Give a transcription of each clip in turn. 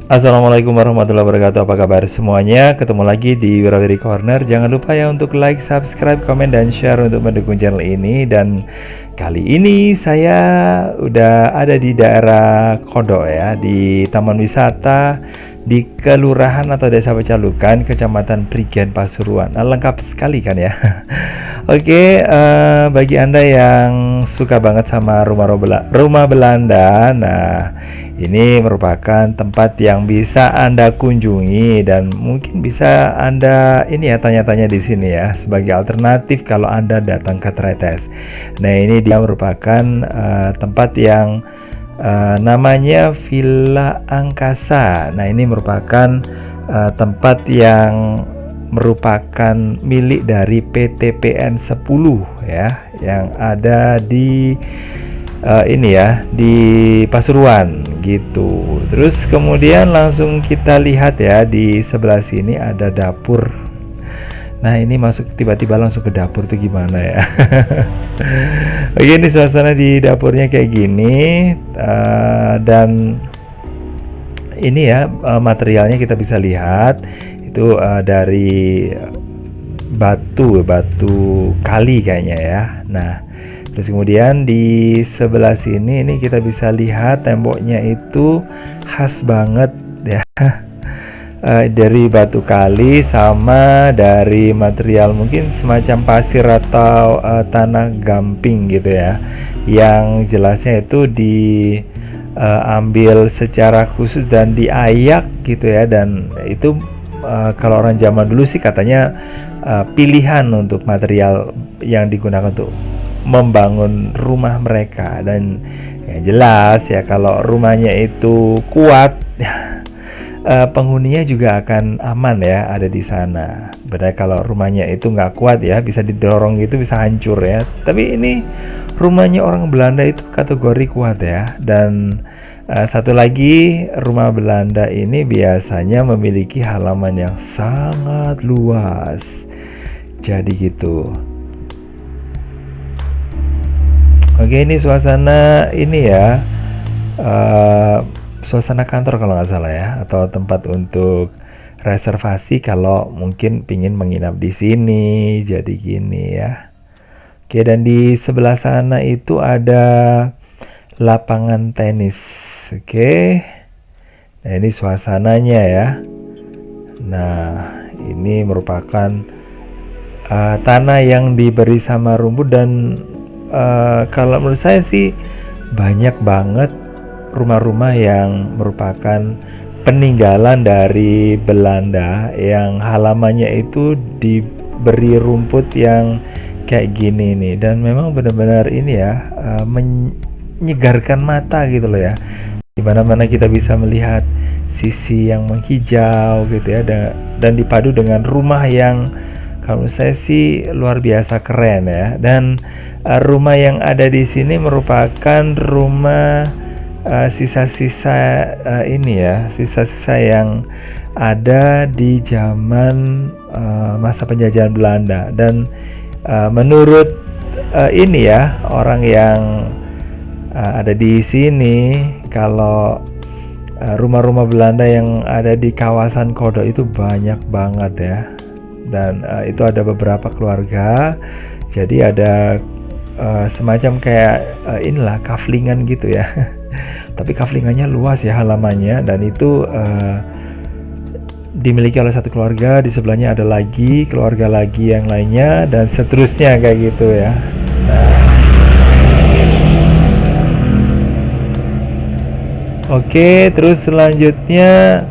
Assalamualaikum warahmatullahi wabarakatuh. Apa kabar semuanya? Ketemu lagi di Wirawiri Corner. Jangan lupa ya untuk like, subscribe, komen, dan share untuk mendukung channel ini. Dan kali ini saya udah ada di daerah Kodok ya, di Taman Wisata di Kelurahan atau Desa Pecalukan, Kecamatan Prigen, Pasuruan. Nah, lengkap sekali kan ya. Oke, bagi Anda yang suka banget sama rumah Belanda, nah ini merupakan tempat yang bisa Anda kunjungi dan mungkin bisa Anda ini ya tanya-tanya di sini ya sebagai alternatif kalau Anda datang ke Tretes. Nah, ini dia merupakan tempat yang namanya Villa Angkasa. Nah, ini merupakan tempat yang merupakan milik dari PT PN 10 ya, yang ada di ini ya di Pasuruan gitu. Terus kemudian langsung kita lihat ya di sebelah sini ada dapur. Nah, ini masuk tiba-tiba langsung ke dapur tuh gimana ya? Oke, ini suasana di dapurnya kayak gini, dan ini ya materialnya kita bisa lihat itu dari batu kali kayaknya ya. Nah, terus kemudian di sebelah sini ini kita bisa lihat temboknya itu khas banget ya. Dari batu kali sama dari material mungkin semacam pasir atau tanah gamping gitu ya, yang jelasnya itu diambil secara khusus dan diayak gitu ya. Dan itu kalau orang zaman dulu sih katanya pilihan untuk material yang digunakan untuk membangun rumah mereka. Dan ya jelas ya kalau rumahnya itu kuat penghuninya juga akan aman ya ada di sana. Beda kalau rumahnya itu nggak kuat ya, bisa didorong gitu bisa hancur ya. Tapi ini rumahnya orang Belanda itu kategori kuat ya. Dan satu lagi, rumah Belanda ini biasanya memiliki halaman yang sangat luas. Jadi gitu. Oke, ini suasana ini ya. Suasana kantor kalau nggak salah ya, atau tempat untuk reservasi kalau mungkin pingin menginap di sini. Jadi gini ya. Oke, dan di sebelah sana itu ada lapangan tenis. Oke. Nah, ini suasananya ya. Nah, ini merupakan tanah yang diberi sama rumput. Dan kalau menurut saya sih banyak banget rumah-rumah yang merupakan peninggalan dari Belanda yang halamannya itu diberi rumput yang kayak gini nih. Dan memang benar-benar ini ya menyegarkan mata gitu loh ya. Dimana-mana kita bisa melihat sisi yang menghijau gitu ya, dan dipadu dengan rumah yang kalau saya sih luar biasa keren ya. Dan rumah yang ada di sini merupakan rumah sisa-sisa ini ya, sisa-sisa yang ada di zaman masa penjajahan Belanda. Dan menurut ini ya orang yang ada di sini, kalau rumah-rumah Belanda yang ada di kawasan Kodok itu banyak banget ya. Dan itu ada beberapa keluarga. Jadi ada semacam kayak inilah kaflingan gitu ya. Tapi kaflingannya luas ya halamannya, dan itu dimiliki oleh satu keluarga. Di sebelahnya ada lagi keluarga lagi yang lainnya, dan seterusnya kayak gitu ya. Nah, oke, terus selanjutnya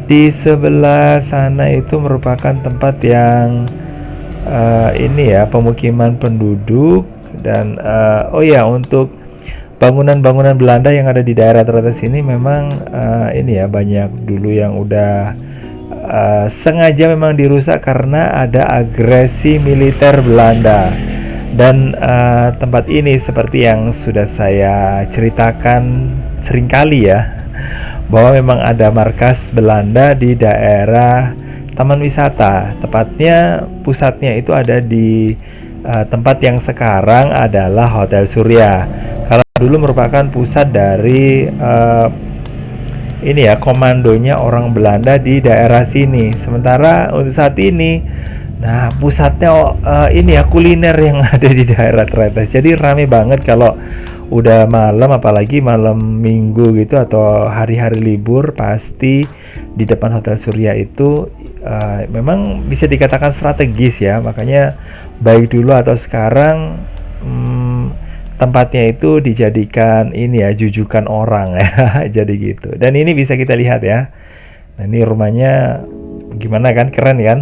di sebelah sana itu merupakan tempat yang ini ya pemukiman penduduk. Dan oh ya, untuk bangunan-bangunan Belanda yang ada di daerah Tretes ini memang ini ya banyak dulu yang udah sengaja memang dirusak karena ada agresi militer Belanda. Dan tempat ini seperti yang sudah saya ceritakan seringkali ya, bahwa memang ada markas Belanda di daerah Taman Wisata. Tepatnya pusatnya itu ada di tempat yang sekarang adalah Hotel Surya. Kalau dulu merupakan pusat dari ini ya komandonya orang Belanda di daerah sini. Sementara untuk saat ini, nah pusatnya ini ya kuliner yang ada di daerah Tretes. Jadi rame banget kalau udah malam, apalagi malam minggu gitu atau hari-hari libur, pasti di depan Hotel Surya itu memang bisa dikatakan strategis ya. Makanya baik dulu atau sekarang tempatnya itu dijadikan ini ya jujukan orang ya. Jadi gitu. Dan ini bisa kita lihat ya. Nah, ini rumahnya gimana kan, keren kan?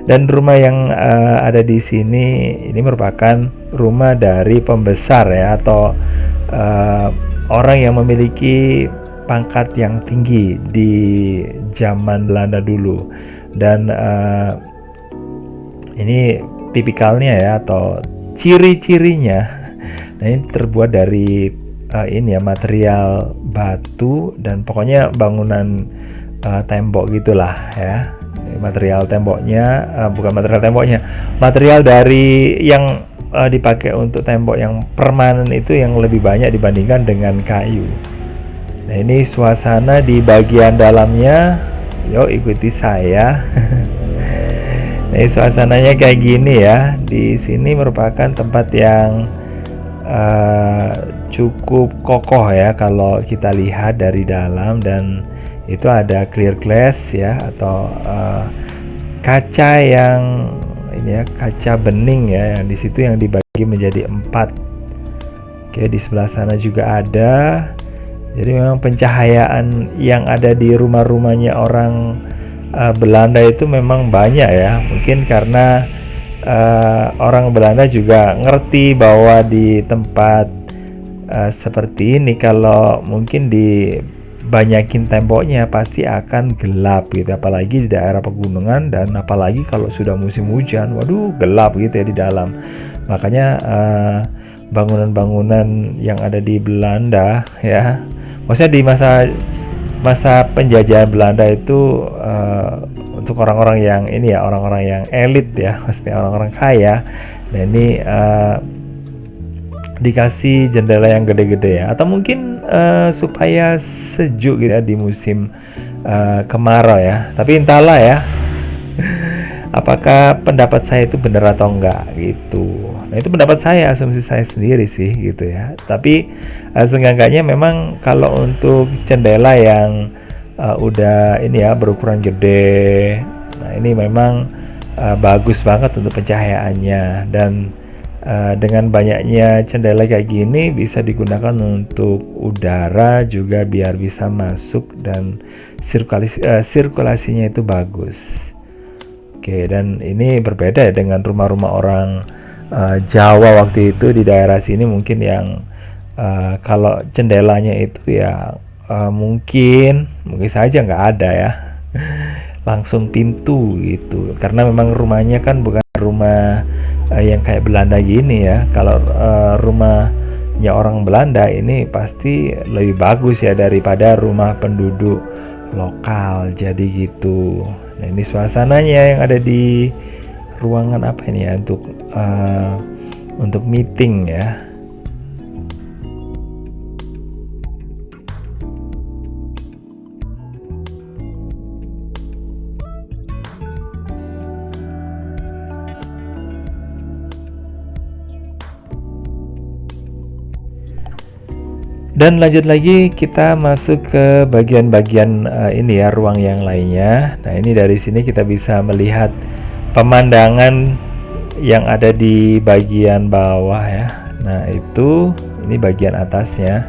Dan rumah yang ada di sini ini merupakan rumah dari pembesar ya, atau orang yang memiliki pangkat yang tinggi di zaman Belanda dulu. Dan ini tipikalnya ya, atau ciri-cirinya. Nah, ini terbuat dari ini ya material batu dan pokoknya bangunan tembok gitulah ya. Material temboknya bukan material temboknya, material dari yang dipakai untuk tembok yang permanen itu yang lebih banyak dibandingkan dengan kayu. Nah, ini suasana di bagian dalamnya. Yuk ikuti saya. Nah, suasananya kayak gini ya. Di sini merupakan tempat yang cukup kokoh ya kalau kita lihat dari dalam, dan itu ada clear glass ya, atau kaca yang ini ya, kaca bening ya, yang di situ yang dibagi menjadi 4. Oke, di sebelah sana juga ada. Jadi memang pencahayaan yang ada di rumah-rumahnya orang Belanda itu memang banyak ya. Mungkin karena orang Belanda juga ngerti bahwa di tempat seperti ini kalau mungkin dibanyakin temboknya pasti akan gelap gitu, apalagi di daerah pegunungan, dan apalagi kalau sudah musim hujan, waduh gelap gitu ya di dalam. Makanya bangunan-bangunan yang ada di Belanda ya, maksudnya di masa penjajahan Belanda itu untuk orang-orang yang ini ya, orang-orang yang elit ya, maksudnya orang-orang kaya. Nah, ini dikasih jendela yang gede-gede ya, atau mungkin supaya sejuk gitu ya di musim kemarau ya. Tapi entahlah ya, apakah pendapat saya itu benar atau enggak gitu. Nah, itu pendapat saya, asumsi saya sendiri sih gitu ya. Tapi seenggaknya memang kalau untuk jendela yang udah ini ya berukuran gede, nah ini memang bagus banget untuk pencahayaannya. Dan dengan banyaknya jendela kayak gini bisa digunakan untuk udara juga biar bisa masuk dan sirkulasinya itu bagus. Oke, dan ini berbeda ya dengan rumah-rumah orang Jawa waktu itu di daerah sini, mungkin yang kalau jendelanya itu ya mungkin saja nggak ada ya, langsung pintu gitu, karena memang rumahnya kan bukan rumah yang kayak Belanda gini ya. Kalau rumahnya orang Belanda ini pasti lebih bagus ya daripada rumah penduduk lokal, jadi gitu. Nah, ini suasananya yang ada di ruangan apa ini ya, untuk meeting ya. Dan lanjut lagi, kita masuk ke bagian-bagian ini ya, ruang yang lainnya. Nah, ini dari sini kita bisa melihat pemandangan yang ada di bagian bawah ya. Nah, ini bagian atasnya.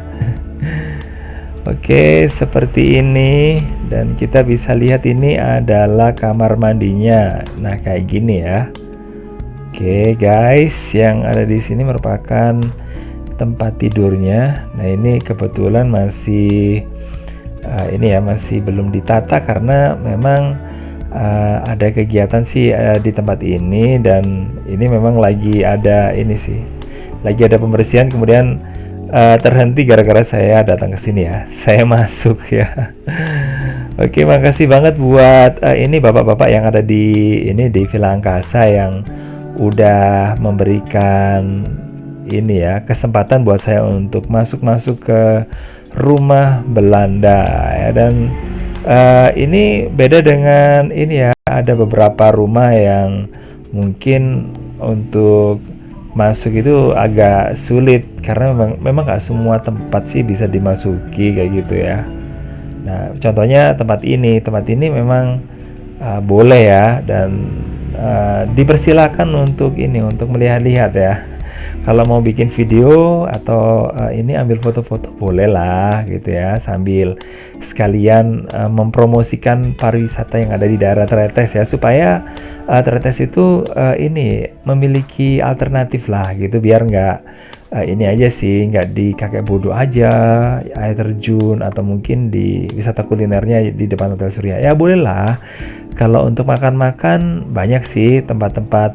Oke, seperti ini. Dan kita bisa lihat ini adalah kamar mandinya. Nah, kayak gini ya. Oke, guys, yang ada di sini merupakan tempat tidurnya. Nah, ini kebetulan masih ini ya, masih belum ditata karena memang ada kegiatan sih di tempat ini, dan ini memang lagi ada ini sih, lagi ada pembersihan, kemudian terhenti gara-gara saya datang ke sini ya. Saya masuk ya. Oke, makasih banget buat ini bapak-bapak yang ada di Villa Angkasa yang udah memberikan ini ya kesempatan buat saya untuk masuk ke rumah Belanda ya. Dan ini beda dengan ini ya, ada beberapa rumah yang mungkin untuk masuk itu agak sulit karena memang nggak semua tempat sih bisa dimasuki kayak gitu ya. Nah, contohnya tempat ini memang boleh ya, dan dipersilakan untuk ini, untuk melihat-lihat ya. Kalau mau bikin video atau ini ambil foto-foto boleh lah gitu ya, sambil sekalian mempromosikan pariwisata yang ada di daerah Tretes ya, supaya Tretes itu ini memiliki alternatif lah gitu, biar nggak ini aja sih, nggak di kakek bodo aja air terjun atau mungkin di wisata kulinernya di depan Hotel Surya ya, boleh lah. Kalau untuk makan-makan banyak sih tempat-tempat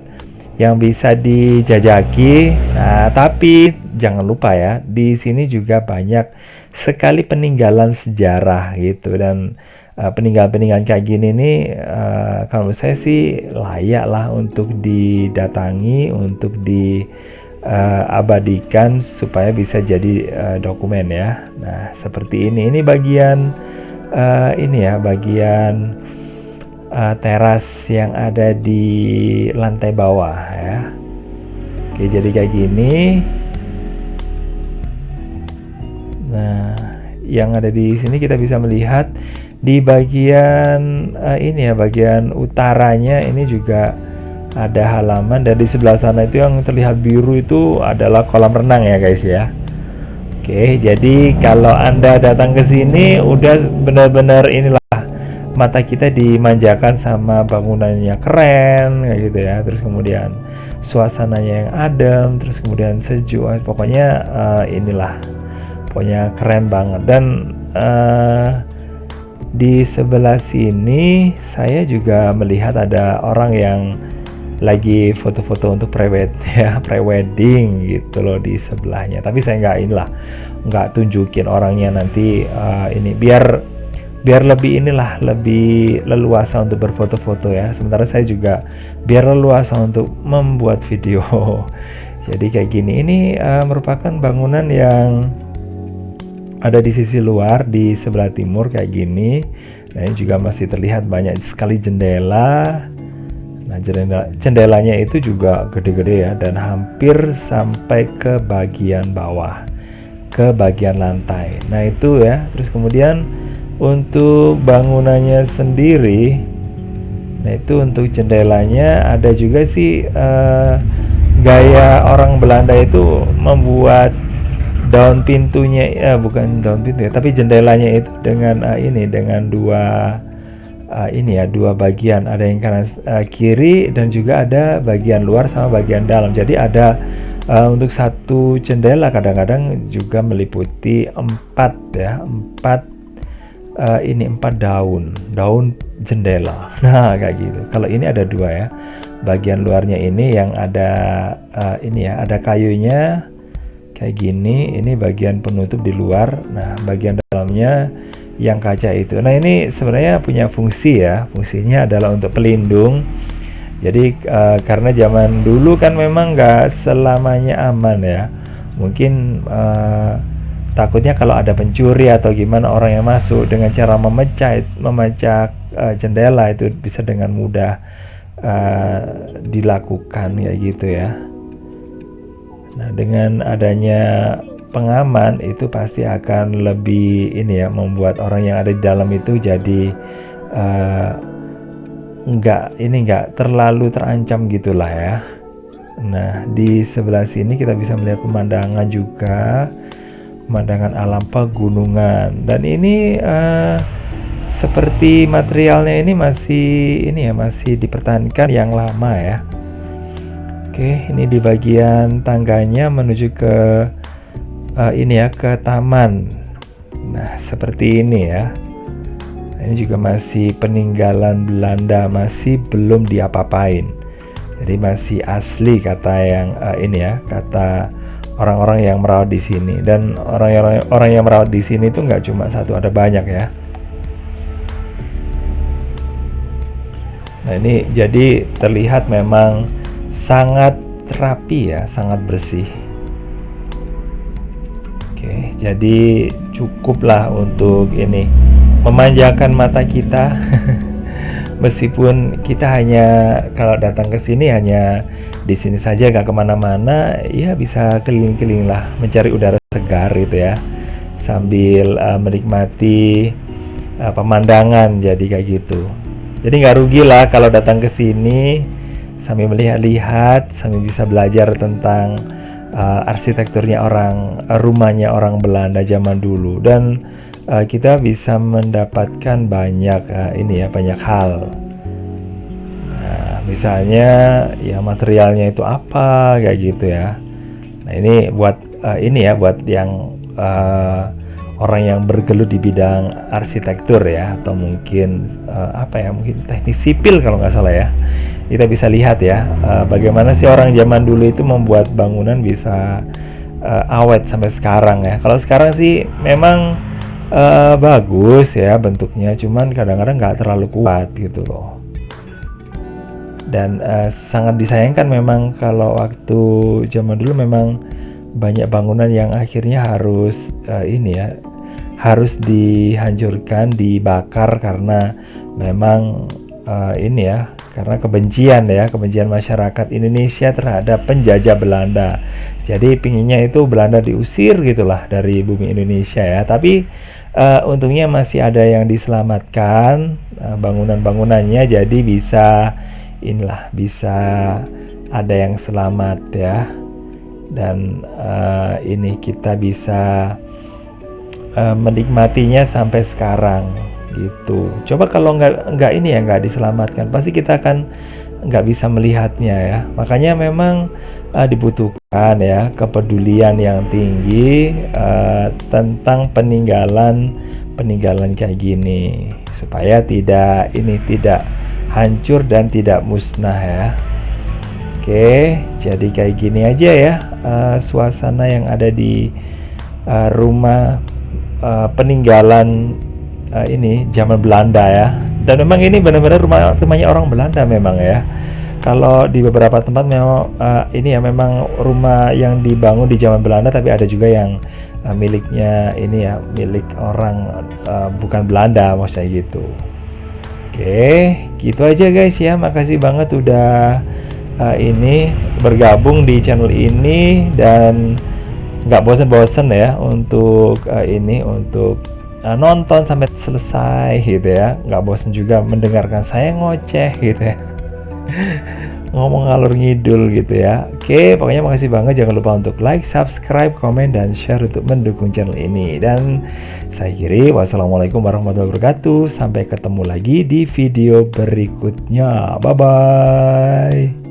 yang bisa dijajaki. Nah, tapi jangan lupa ya, di sini juga banyak sekali peninggalan sejarah gitu, dan peninggalan-peninggalan kayak gini nih kalau menurut saya sih layak lah untuk didatangi, untuk diabadikan supaya bisa jadi dokumen ya. Nah, seperti ini. Ini bagian ini ya, bagian teras yang ada di lantai bawah ya. Oke, jadi kayak gini. Nah, yang ada di sini kita bisa melihat di bagian ini ya, bagian utaranya ini juga ada halaman, dan di sebelah sana itu yang terlihat biru itu adalah kolam renang ya guys ya. Oke, jadi kalau Anda datang ke sini udah benar-benar inilah, mata kita dimanjakan sama bangunannya keren kayak gitu ya, terus kemudian suasananya yang adem, terus kemudian sejuk, pokoknya inilah, pokoknya keren banget. Dan di sebelah sini saya juga melihat ada orang yang lagi foto-foto untuk pre-wedding gitu loh di sebelahnya, tapi saya nggak tunjukin orangnya nanti, ini biar lebih inilah, lebih leluasa untuk berfoto-foto ya. Sementara saya juga biar leluasa untuk membuat video. Jadi kayak gini, ini merupakan bangunan yang ada di sisi luar di sebelah timur kayak gini. Nah, ini juga masih terlihat banyak sekali jendela. Nah, jendelanya itu juga gede-gede ya, dan hampir sampai ke bagian bawah, ke bagian lantai. Nah, itu ya. Terus kemudian untuk bangunannya sendiri, nah itu untuk jendelanya ada juga sih gaya orang Belanda itu membuat daun pintunya, bukan daun pintu ya, tapi jendelanya itu dengan ini, dengan dua ini ya, dua bagian, ada yang kanan kiri, dan juga ada bagian luar sama bagian dalam. Jadi ada untuk satu jendela kadang-kadang juga meliputi 4 daun jendela. Nah, kayak gitu. Kalau ini ada 2 ya. Bagian luarnya ini yang ada ini ya, ada kayunya kayak gini. Ini bagian penutup di luar. Nah, bagian dalamnya yang kaca itu. Nah, ini sebenarnya punya fungsi ya. Fungsinya adalah untuk pelindung. Jadi karena zaman dulu kan memang nggak selamanya aman ya. Mungkin takutnya kalau ada pencuri atau gimana orang yang masuk, dengan cara memecah jendela itu bisa dengan mudah dilakukan kayak gitu ya. Nah, dengan adanya pengaman itu pasti akan lebih ini ya, membuat orang yang ada di dalam itu jadi nggak terlalu terancam gitulah ya. Nah, di sebelah sini kita bisa melihat pemandangan juga, pemandangan alam pegunungan, dan ini seperti materialnya ini masih dipertahankan yang lama ya. Oke, ini di bagian tangganya menuju ke ini ya, ke taman. Nah, seperti ini ya. Ini juga masih peninggalan Belanda, masih belum diapa-apain. Jadi masih asli kata yang ini ya, kata orang-orang yang merawat di sini. Dan orang yang merawat di sini itu nggak cuma satu, ada banyak ya. Nah, ini jadi terlihat memang sangat rapi ya, sangat bersih. Oke, jadi cukuplah untuk ini memanjakan mata kita. Meskipun kita hanya kalau datang ke sini hanya di sini saja, nggak kemana-mana, ya bisa keliling-keliling lah, mencari udara segar gitu ya, sambil menikmati pemandangan. Jadi kayak gitu. Jadi nggak rugi lah kalau datang ke sini sambil melihat-lihat, sambil bisa belajar tentang arsitekturnya rumahnya orang Belanda zaman dulu, dan kita bisa mendapatkan banyak banyak hal. Nah, misalnya ya materialnya itu apa kayak gitu ya. Nah, ini buat buat yang orang yang bergelut di bidang arsitektur ya, atau mungkin mungkin teknik sipil kalau nggak salah ya. Kita bisa lihat ya bagaimana sih orang zaman dulu itu membuat bangunan bisa awet sampai sekarang ya. Kalau sekarang sih memang bagus ya bentuknya, cuman kadang-kadang nggak terlalu kuat gitu loh. Dan sangat disayangkan memang kalau waktu zaman dulu memang banyak bangunan yang akhirnya harus harus dihancurkan, dibakar karena memang karena kebencian masyarakat Indonesia terhadap penjajah Belanda. Jadi pinginnya itu Belanda diusir gitulah dari bumi Indonesia ya. Tapi untungnya masih ada yang diselamatkan bangunan-bangunannya, jadi bisa ada yang selamat ya. Dan ini kita bisa menikmatinya sampai sekarang gitu. Coba kalau nggak diselamatkan, pasti kita akan nggak bisa melihatnya ya. Makanya memang dibutuhkan ya kepedulian yang tinggi tentang peninggalan kayak gini, supaya tidak hancur dan tidak musnah ya. Oke, jadi kayak gini aja ya suasana yang ada di rumah peninggalan zaman Belanda ya. Dan memang ini benar-benar rumahnya orang Belanda memang ya. Kalau di beberapa tempat memang memang rumah yang dibangun di zaman Belanda, tapi ada juga yang miliknya milik orang bukan Belanda, maksudnya gitu. Oke, gitu aja guys ya. Makasih banget udah bergabung di channel ini, dan nggak bosen-bosen ya untuk nonton sampai selesai gitu ya. Nggak bosen juga mendengarkan saya ngoceh gitu ya. Ngomong ngalur ngidul gitu ya. Oke, pokoknya makasih banget. Jangan lupa untuk like, subscribe, komen, dan share untuk mendukung channel ini. Dan saya akhiri, wassalamualaikum warahmatullahi wabarakatuh. Sampai ketemu lagi di video berikutnya. Bye bye.